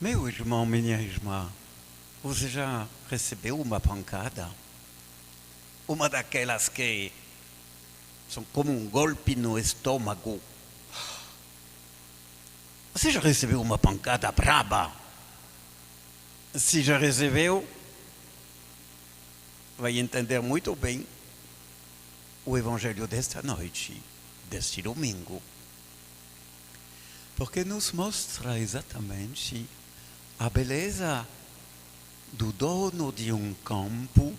Meu irmão, minha irmã, você já recebeu uma pancada? Uma daquelas que são como um golpe no estômago. Você já recebeu uma pancada braba? Se já recebeu, vai entender muito bem o evangelho desta noite, deste domingo. Porque nos mostra exatamente a beleza do dono de um campo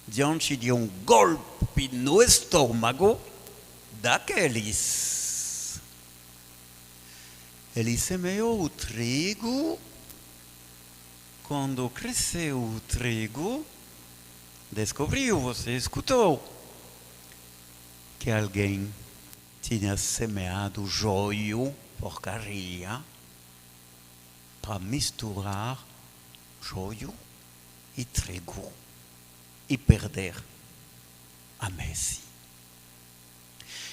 diante de um golpe no estômago daqueles. Ele semeou o trigo. Quando cresceu o trigo, descobriu, você escutou, que alguém tinha semeado joio, porcaria, para misturar joio e trigo e perder a messe.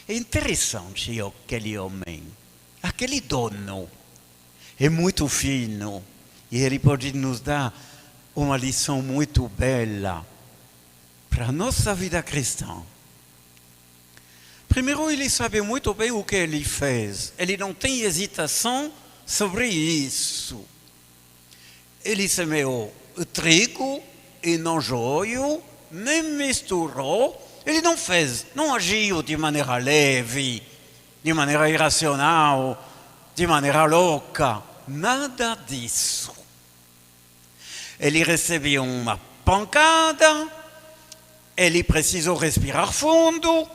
É interessante aquele homem, aquele dono, é muito fino e ele pode nos dar uma lição muito bela para a nossa vida cristã. Primeiro, ele sabe muito bem o que ele fez. Ele não tem hesitação sobre isso. Ele semeou o trigo e não joio, nem misturou. Ele não fez, não agiu de maneira leve, de maneira irracional, de maneira louca. Nada disso. Ele recebeu uma pancada, ele precisou respirar fundo.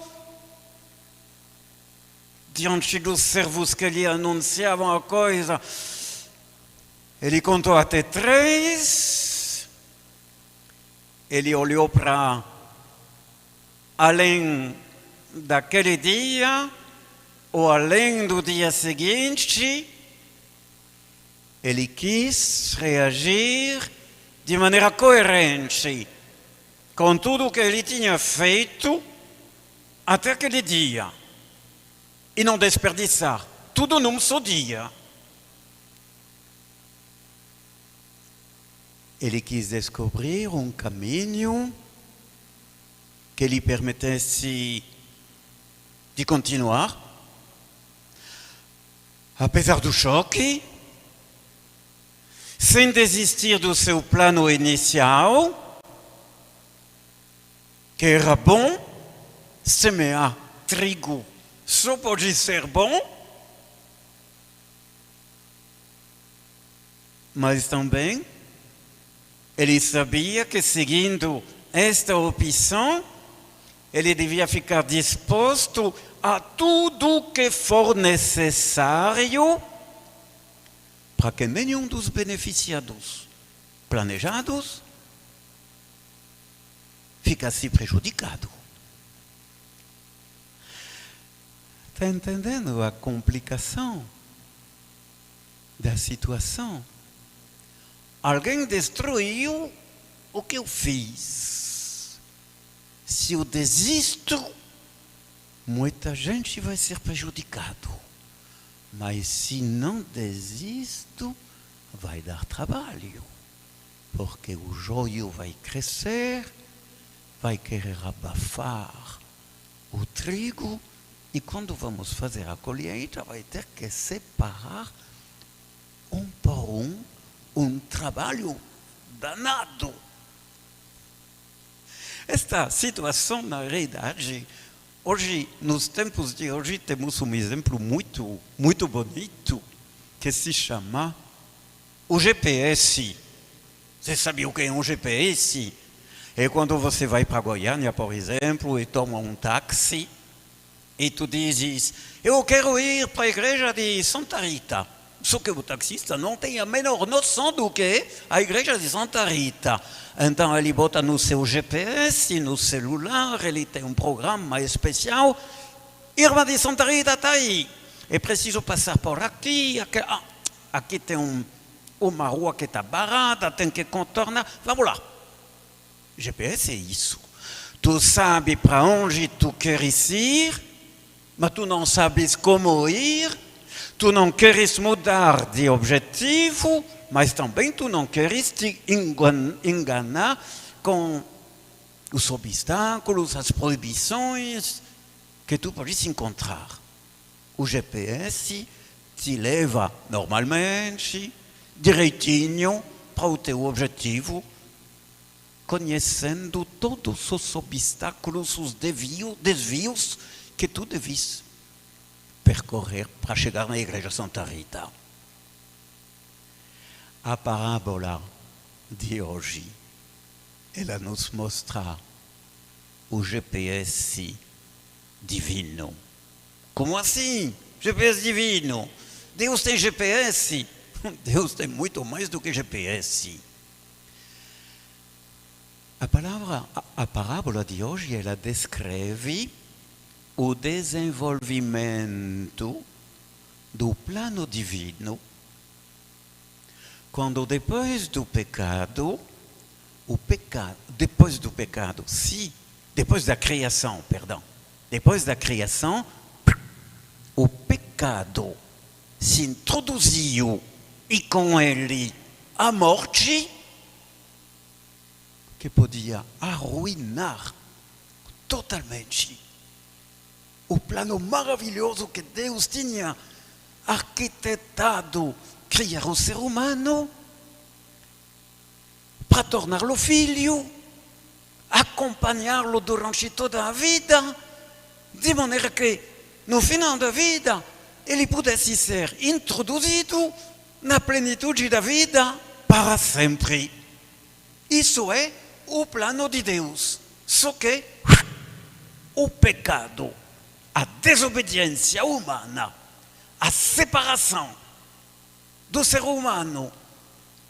Diante dos servos que lhe anunciavam a coisa, ele contou até 3. Ele olhou para além daquele dia, ou além do dia seguinte. Ele quis reagir de maneira coerente com tudo o que ele tinha feito até aquele dia. E não desperdiçar tudo num só dia. Ele quis descobrir um caminho que lhe permitisse de continuar, apesar do choque, sem desistir do seu plano inicial, que era bom, semear trigo. Só pode ser bom, mas também ele sabia que seguindo esta opção, ele devia ficar disposto a tudo que for necessário para que nenhum dos beneficiados planejados ficasse prejudicado. Está entendendo a complicação da situação? Alguém destruiu o que eu fiz. Se eu desisto, muita gente vai ser prejudicado. Mas se não desisto, vai dar trabalho. Porque o joio vai crescer, vai querer abafar o trigo. E quando vamos fazer a colheita, vai ter que separar um por um trabalho danado. Esta situação, na realidade, hoje, nos tempos de hoje, temos um exemplo muito, muito bonito, que se chama o GPS. Você sabe o que é um GPS? É quando você vai para Goiânia, por exemplo, e toma um táxi, e tu dizes, eu quero ir para a igreja de Santa Rita. Só que o taxista não tem a menor noção do que é a igreja de Santa Rita. Então ele bota no seu GPS, no celular, ele tem um programa especial. Irmã de Santa Rita está aí. É preciso passar por aqui. Aqui tem uma rua que está barrada, tem que contornar. Vamos lá. GPS é isso. Tu sabe para onde tu queres ir, mas tu não sabes como ir, tu não queres mudar de objetivo, mas também tu não queres te enganar com os obstáculos, as proibições que tu podes encontrar. O GPS te leva normalmente, direitinho, para o teu objetivo, conhecendo todos os obstáculos, os desvios que tu deves percorrer para chegar na Igreja Santa Rita. A parábola de hoje, ela nos mostra o GPS divino. Como assim? GPS divino? Deus tem GPS? Deus tem muito mais do que GPS. A parábola de hoje, ela descreve o desenvolvimento do plano divino quando depois do pecado, depois da criação, o pecado se introduziu e com ele a morte, que podia arruinar totalmente o plano maravilhoso que Deus tinha arquitetado, criar o ser humano para torná-lo filho, acompanhá-lo durante toda a vida, de maneira que no final da vida ele pudesse ser introduzido na plenitude da vida para sempre. Isso é o plano de Deus. Só que o pecado, a desobediência humana, a separação do ser humano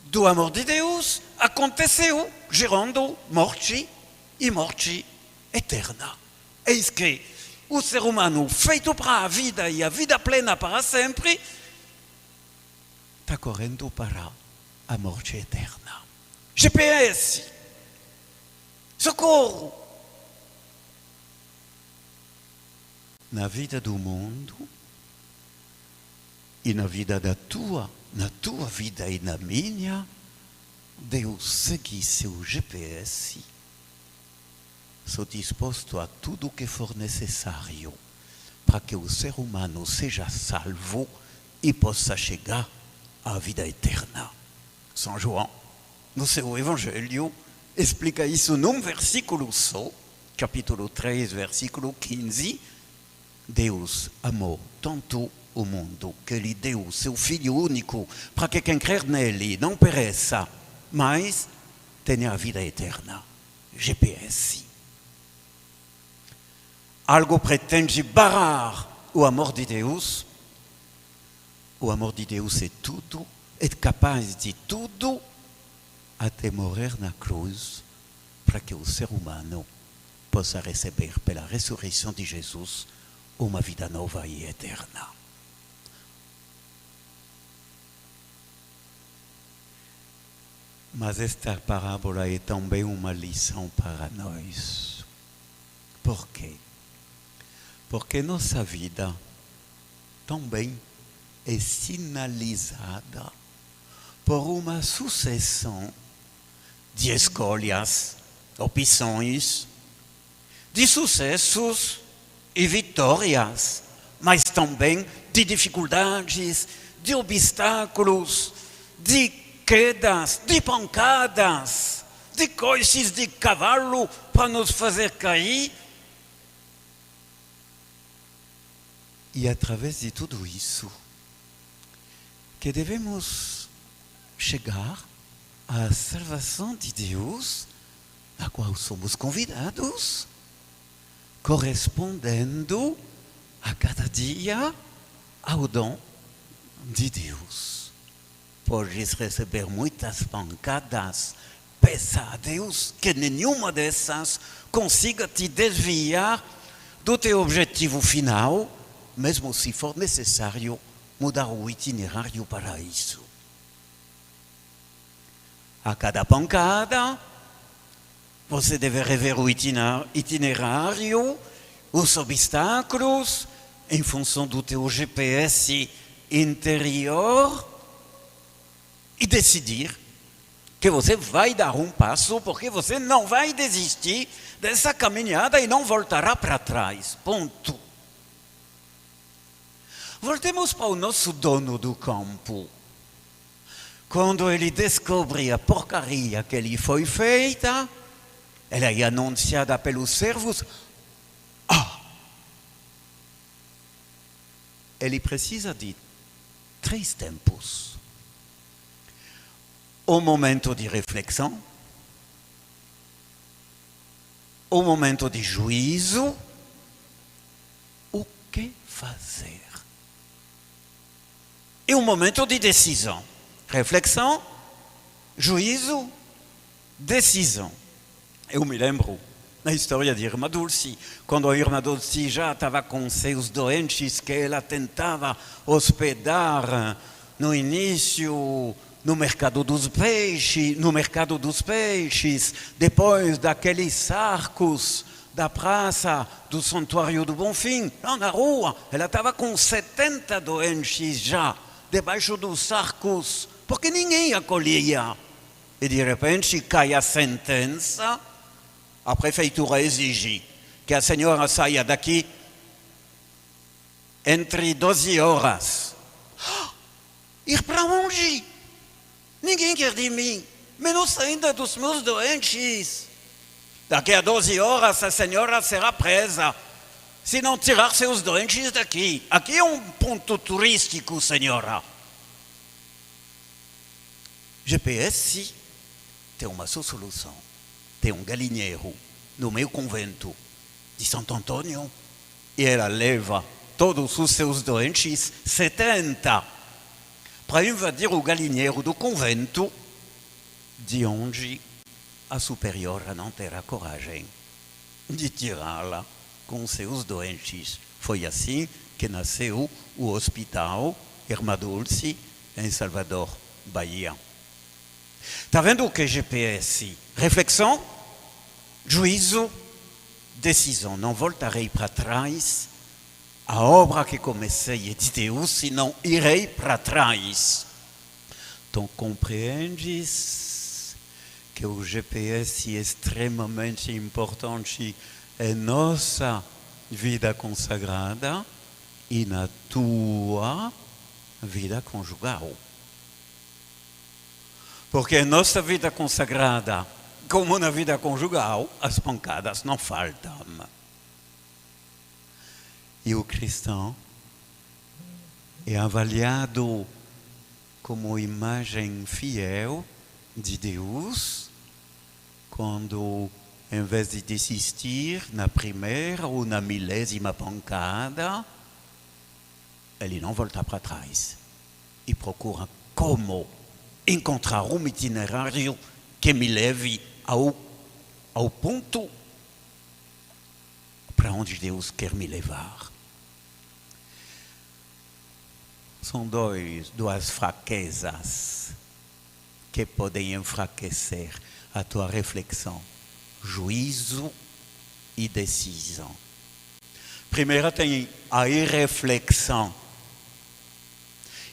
do amor de Deus aconteceu, gerando morte e morte eterna. Eis que o ser humano feito para a vida e a vida plena para sempre está correndo para a morte eterna. GPS, socorro. Na vida do mundo e na vida na tua vida e na minha, Deus segue seu GPS. Sou disposto a tudo o que for necessário para que o ser humano seja salvo e possa chegar à vida eterna. São João, no seu Evangelho, explica isso num versículo só, capítulo 3, versículo 15. Deus amou tanto o mundo que ele deu o seu Filho único para que quem crer nele não pereça, mas tenha a vida eterna. GPS. Algo pretende barrar o amor de Deus. O amor de Deus é tudo, é capaz de tudo, até morrer na cruz, para que o ser humano possa receber pela ressurreição de Jesus uma vida nova e eterna. Mas esta parábola é também uma lição para nós. Por quê? Porque nossa vida também é sinalizada por uma sucessão de escolhas, opções, de sucessos e vitórias, mas também de dificuldades, de obstáculos, de quedas, de pancadas, de coices de cavalo para nos fazer cair. E através de tudo isso, que devemos chegar à salvação de Deus, a qual somos convidados, correspondendo a cada dia ao dom de Deus. Podes receber muitas pancadas, peça a Deus que nenhuma dessas consiga te desviar do teu objetivo final, mesmo se for necessário mudar o itinerário para isso. A cada pancada, você deve rever o itinerário, os obstáculos, em função do teu GPS interior, e decidir que você vai dar um passo, porque você não vai desistir dessa caminhada e não voltará para trás. Ponto. Voltemos para o nosso dono do campo. Quando ele descobre a porcaria que lhe foi feita, ela é anunciada pelos servos. Ele precisa de 3 tempos. O momento de reflexão, o momento de juízo, o que fazer? E o momento de decisão. Reflexão, juízo, decisão. Eu me lembro na história de Irmã Dulce, quando a Irmã Dulce já estava com seus doentes que ela tentava hospedar no início no mercado dos peixes, depois daqueles arcos da praça do Santuário do Bonfim, lá na rua, ela estava com 70 doentes já, debaixo dos arcos, porque ninguém acolhia. E de repente cai a sentença, a prefeitura exige que a senhora saia daqui entre 12 horas. Ir para onde? Ninguém quer de mim, menos ainda dos meus doentes. Daqui a 12 horas a senhora será presa, se não tirar seus doentes daqui. Aqui é um ponto turístico, senhora. GPS tem uma só solução. Tem um galinheiro no meu convento de Santo Antônio e ela leva todos os seus doentes, 70, para invadir o galinheiro do convento, de onde a superiora não terá coragem de tirá-la com seus doentes. Foi assim que nasceu o Hospital Irmã Dulce, em Salvador, Bahia. Está vendo o que é GPS? Reflexão, juízo, decisão. Não voltarei para trás. A obra que comecei é de Deus, e não irei para trás. Então, compreendes que o GPS é extremamente importante em nossa vida consagrada e na tua vida conjugal. Porque em nossa vida consagrada, como na vida conjugal, as pancadas não faltam. E o cristão é avaliado como imagem fiel de Deus quando, em vez de desistir na primeira ou na milésima pancada, ele não volta para trás e procura como encontrar um itinerário que me leve ao ponto para onde Deus quer me levar. São duas fraquezas que podem enfraquecer a tua reflexão: juízo e decisão. Primeiro tem a irreflexão.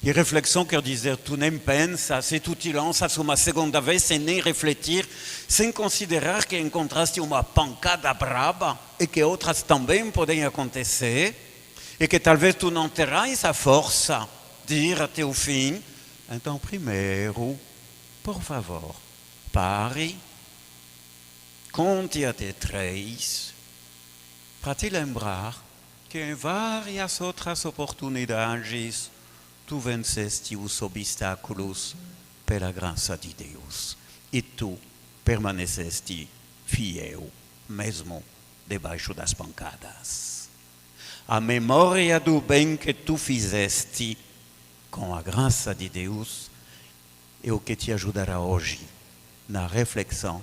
Irreflexão quer dizer, tu nem pensas e tu te lanças uma segunda vez sem nem refletir, sem considerar que encontraste uma pancada braba e que outras também podem acontecer e que talvez tu não terás a força de ir até o fim. Então, primeiro, por favor, pare, conte até 3, para te lembrar que em várias outras oportunidades tu venceste os obstáculos pela graça de Deus e tu permaneceste fiel, mesmo debaixo das pancadas. A memória do bem que tu fizeste com a graça de Deus é o que te ajudará hoje na reflexão,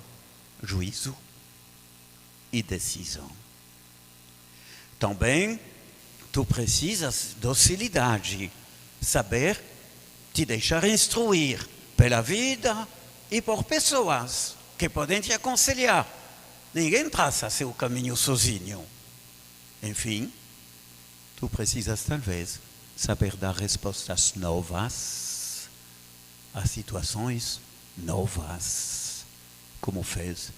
juízo e decisão. Também tu precisas docilidade, saber te deixar instruir pela vida e por pessoas que podem te aconselhar. Ninguém traça seu caminho sozinho. Enfim, tu precisas talvez saber dar respostas novas a situações novas, como fez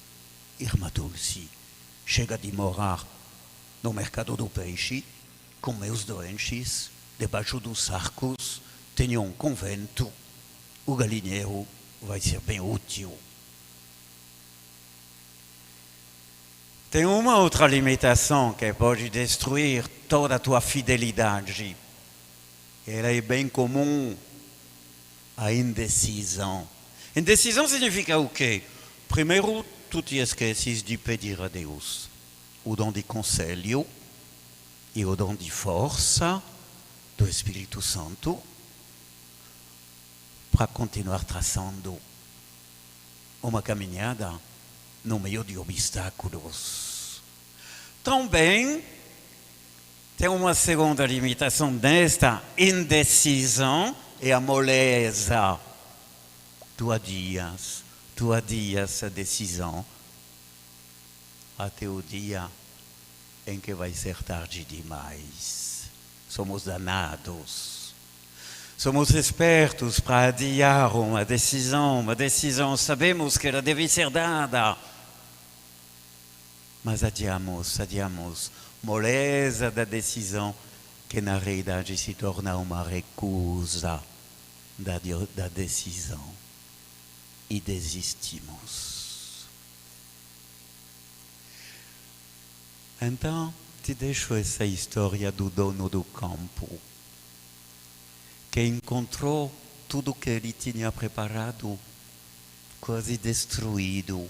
Irmã Dulce. Chega de morar no mercado do peixe, com meus doentes, debaixo dos arcos, tenho um convento, o galinheiro vai ser bem útil. Tem uma outra limitação que pode destruir toda a tua fidelidade. Ela é bem comum, a indecisão. Indecisão significa o quê? Primeiro, tu te esqueces de pedir a Deus o dom de conselho e o dom de força do Espírito Santo para continuar traçando uma caminhada no meio de obstáculos. Também tem uma segunda limitação desta indecisão, é a moleza. Tu adias a decisão até o dia em que vai ser tarde demais. Somos danados. Somos espertos para adiar uma decisão, sabemos que ela deve ser dada. Mas adiamos, moleza da decisão, que na realidade se torna uma recusa da decisão. E desistimos. Então, te deixo essa história do dono do campo, que encontrou tudo que ele tinha preparado, quase destruído,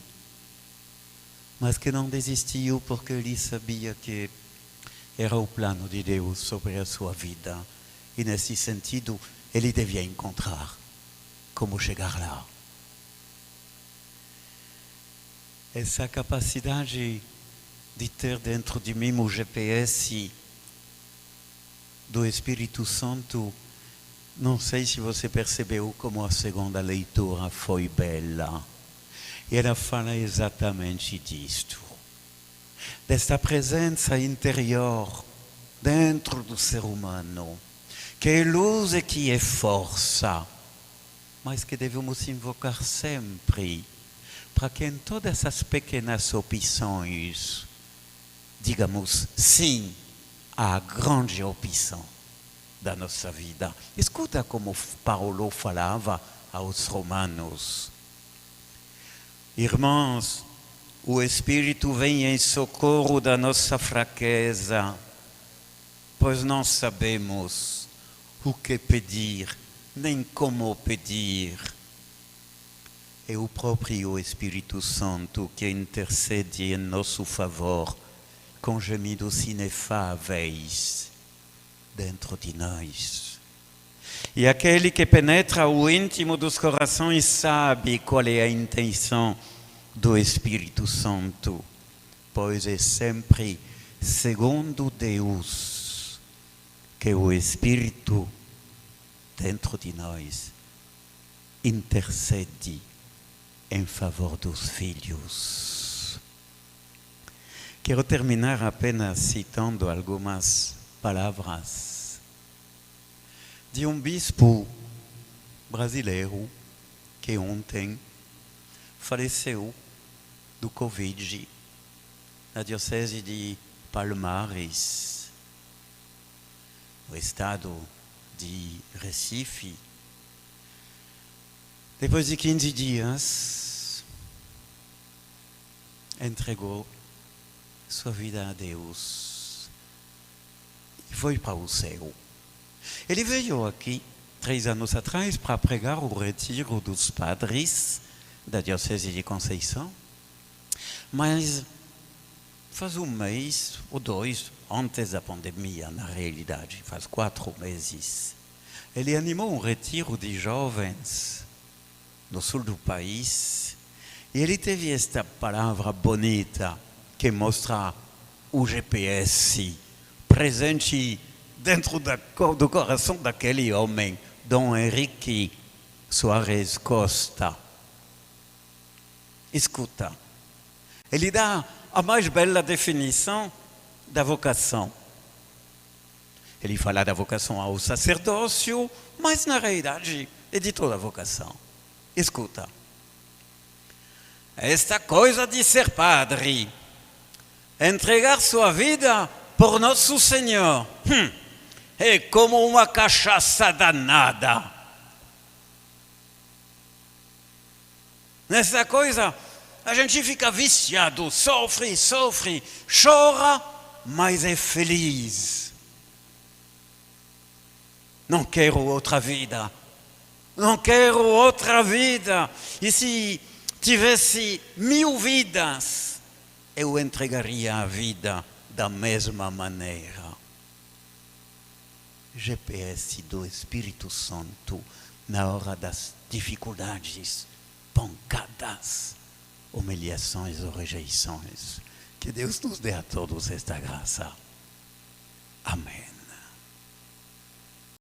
mas que não desistiu porque ele sabia que era o plano de Deus sobre a sua vida. E nesse sentido, ele devia encontrar como chegar lá. Essa capacidade de ter dentro de mim o GPS do Espírito Santo, não sei se você percebeu como a segunda leitura foi bela. E ela fala exatamente disto. Desta presença interior dentro do ser humano, que é luz e que é força, mas que devemos invocar sempre, para que em todas essas pequenas opções, digamos sim à grande opção da nossa vida. Escuta como Paulo falava aos romanos. Irmãos, o Espírito vem em socorro da nossa fraqueza, pois não sabemos o que pedir, nem como pedir. É o próprio Espírito Santo que intercede em nosso favor com gemidos inefáveis dentro de nós. E aquele que penetra o íntimo dos corações sabe qual é a intenção do Espírito Santo, pois é sempre segundo Deus que o Espírito dentro de nós intercede em favor dos filhos. Quero terminar apenas citando algumas palavras de um bispo brasileiro que ontem faleceu do Covid na diocese de Palmares, no estado de Recife. Depois de 15 dias, entregou sua vida a Deus e foi para o céu. Ele veio aqui 3 anos atrás para pregar o retiro dos padres da diocese de Conceição, mas faz 1 mês ou 2 antes da pandemia, na realidade, faz 4 meses, ele animou um retiro de jovens no sul do país, e ele teve esta palavra bonita que mostra o GPS presente dentro do coração daquele homem, Dom Henrique Soares Costa. Escuta, ele dá a mais bela definição da vocação. Ele fala da vocação ao sacerdócio, mas na realidade e de toda a vocação. Escuta. Esta coisa de ser padre, entregar sua vida por Nosso Senhor, é como uma cachaça danada. Nessa coisa, a gente fica viciado, sofre, chora, mas é feliz. Não quero outra vida. Não quero outra vida. E se tivesse 1000 vidas, eu entregaria a vida da mesma maneira. GPS do Espírito Santo na hora das dificuldades, pancadas, humilhações ou rejeições. Que Deus nos dê a todos esta graça. Amém.